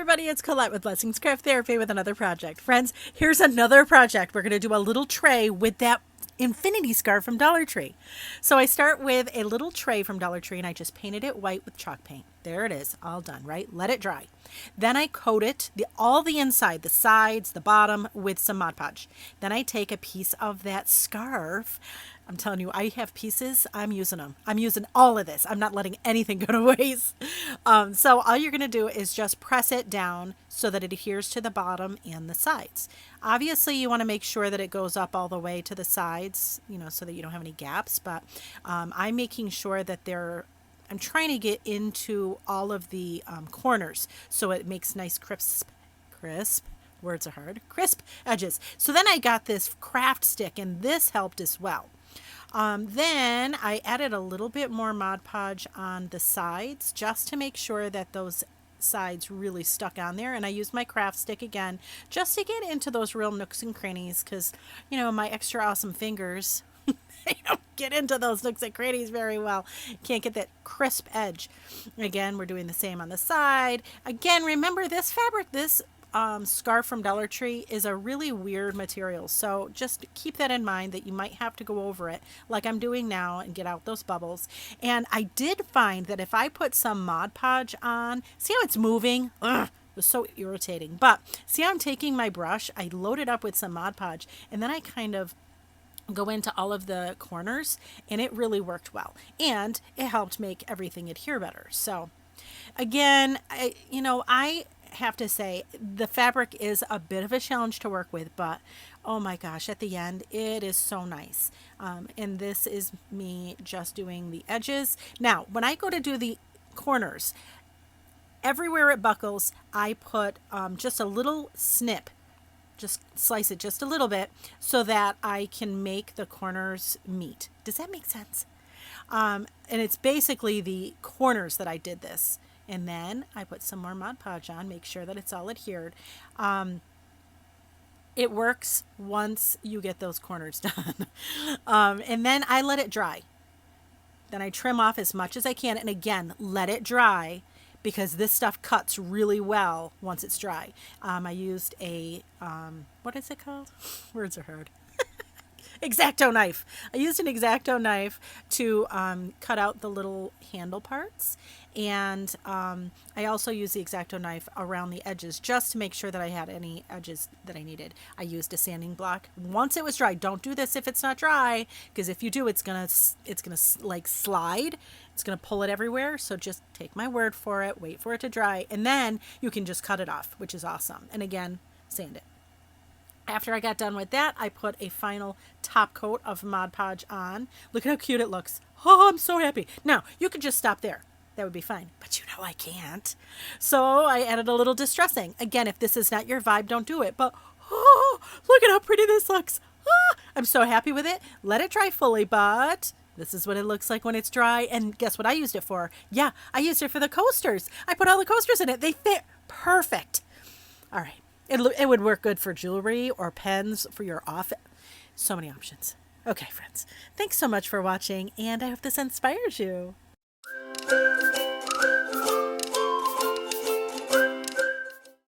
everybody, it's Colette with Blessings Craft Therapy with another project. Friends, here's another project. We're going to do a little tray with that infinity scarf from Dollar Tree. So I start with a little tray from Dollar Tree and I just painted it white with chalk paint. There it is, all done, right? Let it dry. Then I coat it, all the inside, the sides, the bottom, with some Mod Podge. Then I take a piece of that scarf. I'm telling you, I have pieces. I'm using them. I'm using all of this. I'm not letting anything go to waste. So all you're going to do is just press it down so that it adheres to the bottom and the sides. Obviously, you want to make sure that it goes up all the way to the sides, so that you don't have any gaps. But I'm making sure that I'm trying to get into all of the corners so it makes nice crisp, words are hard, crisp edges. So then I got this craft stick and this helped as well. Then I added a little bit more Mod Podge on the sides just to make sure that those sides really stuck on there, and I used my craft stick again just to get into those real nooks and crannies because my extra awesome fingers they don't get into those nooks and crannies very well. Can't get that crisp edge. Again, we're doing the same on the side. Again, remember this fabric, this scarf from Dollar Tree is a really weird material, so just keep that in mind that you might have to go over it like I'm doing now and get out those bubbles. And I did find that if I put some Mod Podge on, see how it's moving? Ugh, it was so irritating. But see how I'm taking my brush, I load it up with some Mod Podge, and then I kind of go into all of the corners, and it really worked well, and it helped make everything adhere better. So again, I have to say the fabric is a bit of a challenge to work with, but oh my gosh, at the end it is so nice. And this is me just doing the edges. Now when I go to do the corners, everywhere it buckles I put just a little snip, just slice it just a little bit so that I can make the corners meet. Does that make sense? And it's basically the corners that I did this. And then I put some more Mod Podge on, make sure that it's all adhered. It works once you get those corners done. And then I let it dry. Then I trim off as much as I can. And again, let it dry because this stuff cuts really well once it's dry. I used a, what is it called? Words are hard. X-Acto knife. I used an X-Acto knife to cut out the little handle parts, and I also used the X-Acto knife around the edges just to make sure that I had any edges that I needed. I used a sanding block once it was dry. Don't do this if it's not dry, because if you do, it's gonna like slide. It's gonna pull it everywhere. So just take my word for it. Wait for it to dry, and then you can just cut it off, which is awesome. And again, sand it. After I got done with that, I put a final top coat of Mod Podge on. Look at how cute it looks. Oh, I'm so happy. Now, you could just stop there. That would be fine. But I can't. So I added a little distressing. Again, if this is not your vibe, don't do it. But, oh, look at how pretty this looks. Oh, I'm so happy with it. Let it dry fully, but this is what it looks like when it's dry. And guess what I used it for? Yeah, I used it for the coasters. I put all the coasters in it. They fit perfect. All right. It would work good for jewelry or pens for your office. So many options. Okay, friends. Thanks so much for watching, and I hope this inspires you.